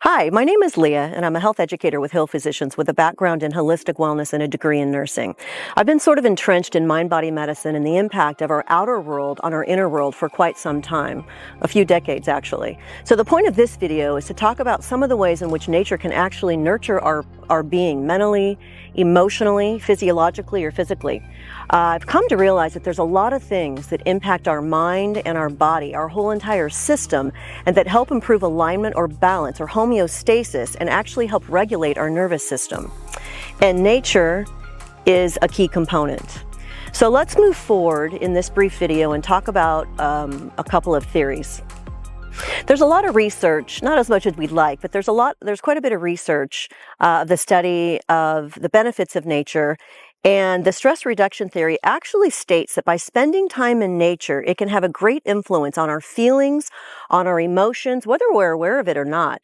Hi, my name is Lea, and I'm a health educator with Hill Physicians with a background in holistic wellness and a degree in nursing. I've been sort of entrenched in mind-body medicine and the impact of our outer world on our inner world for quite some time, a few decades actually. So the point of this video is to talk about some of the ways in which nature can actually nurture our being mentally, emotionally, physiologically, or physically. I've come to realize that there's a lot of things that impact our mind and our body, our whole entire system, and that help improve alignment or balance or homeostasis and actually help regulate our nervous system. And nature is a key component. So let's move forward in this brief video and talk about a couple of theories. There's a lot of research, not as much as we'd like, but there's quite a bit of research of the study of the benefits of nature. And the stress reduction theory actually states that by spending time in nature, it can have a great influence on our feelings, on our emotions, whether we're aware of it or not.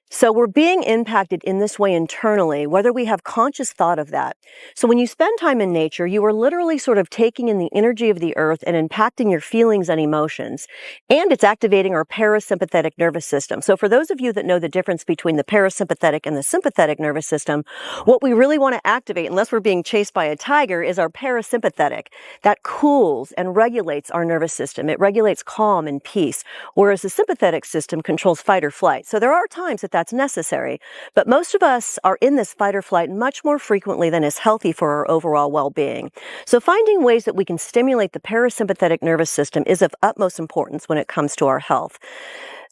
So we're being impacted in this way internally, whether we have conscious thought of that. So when you spend time in nature, you are literally sort of taking in the energy of the earth and impacting your feelings and emotions. And it's activating our parasympathetic nervous system. So for those of you that know the difference between the parasympathetic and the sympathetic nervous system, what we really want to activate, unless we're being chased by a tiger, is our parasympathetic. That cools and regulates our nervous system. It regulates calm and peace, whereas the sympathetic system controls fight or flight. So there are times that that's necessary, but most of us are in this fight or flight much more frequently than is healthy for our overall well-being. So finding ways that we can stimulate the parasympathetic nervous system is of utmost importance when it comes to our health.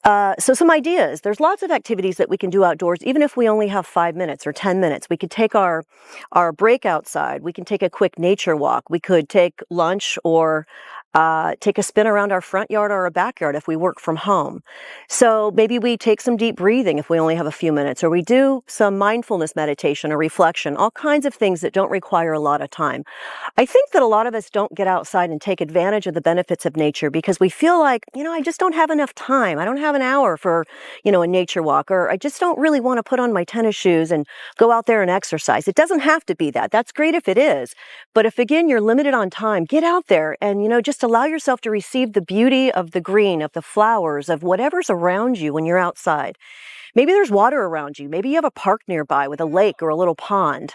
So some ideas. There's lots of activities that we can do outdoors, even if we only have 5 minutes or 10 minutes. We could take our break outside. We can take a quick nature walk. We could take lunch or take a spin around our front yard or our backyard if we work from home. So maybe we take some deep breathing if we only have a few minutes, or we do some mindfulness meditation or reflection, all kinds of things that don't require a lot of time. I think that a lot of us don't get outside and take advantage of the benefits of nature because we feel like, I just don't have enough time. I don't have an hour for, a nature walk, or I just don't really want to put on my tennis shoes and go out there and exercise. It doesn't have to be that. That's great if it is. But if, again, you're limited on time, get out there and, just allow yourself to receive the beauty of the green, of the flowers, of whatever's around you when you're outside. Maybe there's water around you. Maybe you have a park nearby with a lake or a little pond.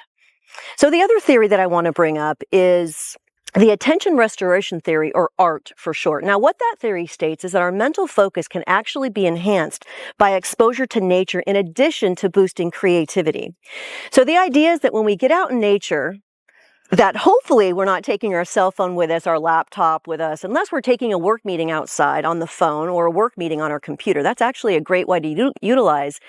So the other theory that I want to bring up is the attention restoration theory, or ART for short. Now, what that theory states is that our mental focus can actually be enhanced by exposure to nature in addition to boosting creativity. So the idea is that when we get out in nature, that hopefully we're not taking our cell phone with us, our laptop with us, unless we're taking a work meeting outside on the phone or a work meeting on our computer. That's actually a great way to utilize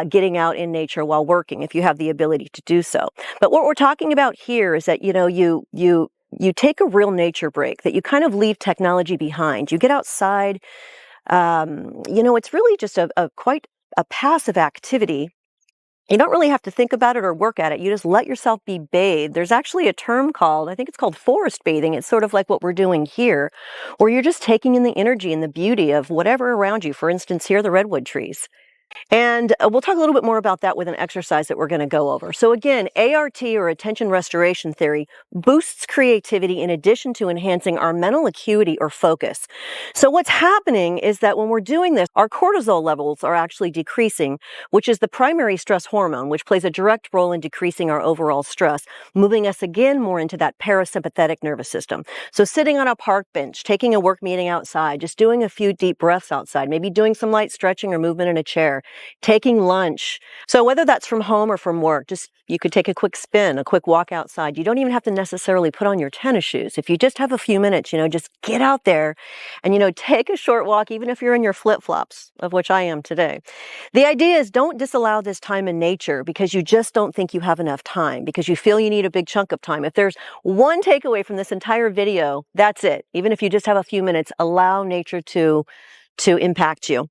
getting out in nature while working, if you have the ability to do so. But what we're talking about here is that, you take a real nature break, that you kind of leave technology behind. You get outside. It's really just quite a passive activity. You don't really have to think about it or work at it. You just let yourself be bathed. There's actually a term I think it's called forest bathing. It's sort of like what we're doing here, where you're just taking in the energy and the beauty of whatever around you. For instance, here, the redwood trees. And we'll talk a little bit more about that with an exercise that we're going to go over. So again, ART, or attention restoration theory, boosts creativity in addition to enhancing our mental acuity or focus. So what's happening is that when we're doing this, our cortisol levels are actually decreasing, which is the primary stress hormone, which plays a direct role in decreasing our overall stress, moving us again more into that parasympathetic nervous system. So sitting on a park bench, taking a work meeting outside, just doing a few deep breaths outside, maybe doing some light stretching or movement in a chair, taking lunch. So whether that's from home or from work, you could take a quick spin, a quick walk outside. You don't even have to necessarily put on your tennis shoes. If you just have a few minutes, just get out there and, take a short walk, even if you're in your flip-flops, of which I am today. The idea is don't disallow this time in nature because you just don't think you have enough time, because you feel you need a big chunk of time. If there's one takeaway from this entire video, that's it. Even if you just have a few minutes, allow nature to impact you.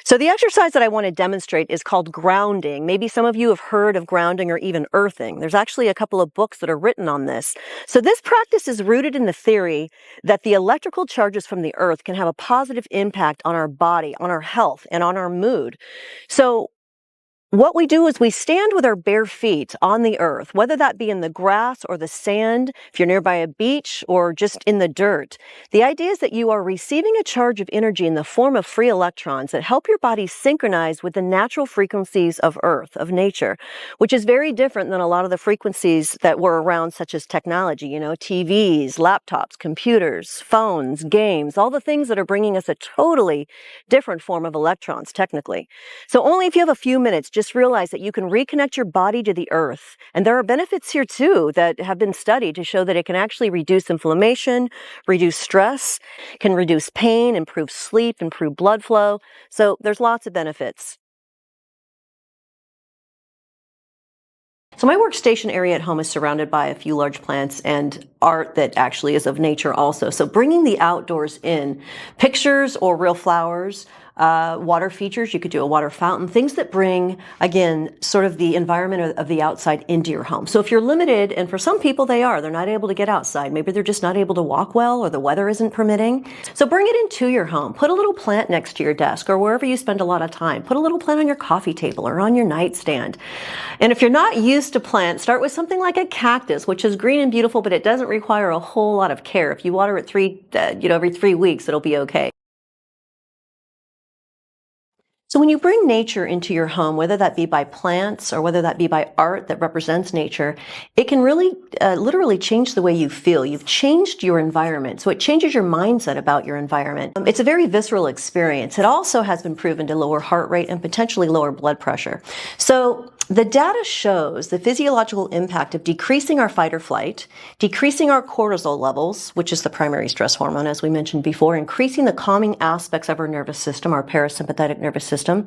So the exercise that I want to demonstrate is called grounding. Maybe some of you have heard of grounding or even earthing. There's actually a couple of books that are written on this. So this practice is rooted in the theory that the electrical charges from the earth can have a positive impact on our body, on our health, and on our mood. So What we do is we stand with our bare feet on the earth, whether that be in the grass or the sand, if you're nearby a beach or just in the dirt. The idea is that you are receiving a charge of energy in the form of free electrons that help your body synchronize with the natural frequencies of Earth, of nature, which is very different than a lot of the frequencies that were around, such as technology, TVs, laptops, computers, phones, games, all the things that are bringing us a totally different form of electrons, technically. So only if you have a few minutes, just realize that you can reconnect your body to the earth. And there are benefits here too that have been studied to show that it can actually reduce inflammation, reduce stress, can reduce pain, improve sleep, improve blood flow. So there's lots of benefits. So my workstation area at home is surrounded by a few large plants and art that actually is of nature also. So bringing the outdoors in, pictures or real flowers, water features, you could do a water fountain, things that bring, again, sort of the environment of the outside into your home. So if you're limited, and for some people they're not able to get outside. Maybe they're just not able to walk well or the weather isn't permitting. So bring it into your home. Put a little plant next to your desk or wherever you spend a lot of time. Put a little plant on your coffee table or on your nightstand. And if you're not used to plants, start with something like a cactus, which is green and beautiful, but it doesn't require a whole lot of care. If you water it every 3 weeks, it'll be okay. So when you bring nature into your home, whether that be by plants or whether that be by art that represents nature, it can really literally change the way you feel. You've changed your environment, so it changes your mindset about your environment. It's a very visceral experience. It also has been proven to lower heart rate and potentially lower blood pressure. So the data shows the physiological impact of decreasing our fight or flight, decreasing our cortisol levels, which is the primary stress hormone, as we mentioned before, increasing the calming aspects of our nervous system, our parasympathetic nervous system.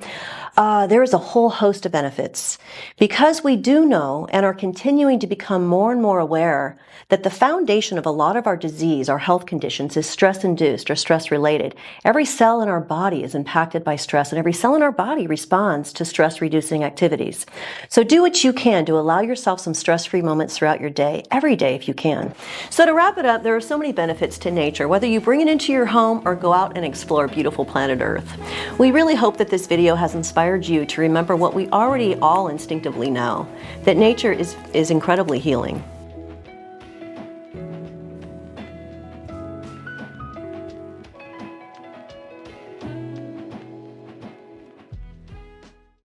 There is a whole host of benefits. Because we do know and are continuing to become more and more aware that the foundation of a lot of our disease, our health conditions, is stress-induced or stress-related. Every cell in our body is impacted by stress, and every cell in our body responds to stress-reducing activities. So do what you can to allow yourself some stress-free moments throughout your day, every day if you can. So to wrap it up, there are so many benefits to nature, whether you bring it into your home or go out and explore beautiful planet Earth. We really hope that this video has inspired you to remember what we already all instinctively know, that nature is incredibly healing.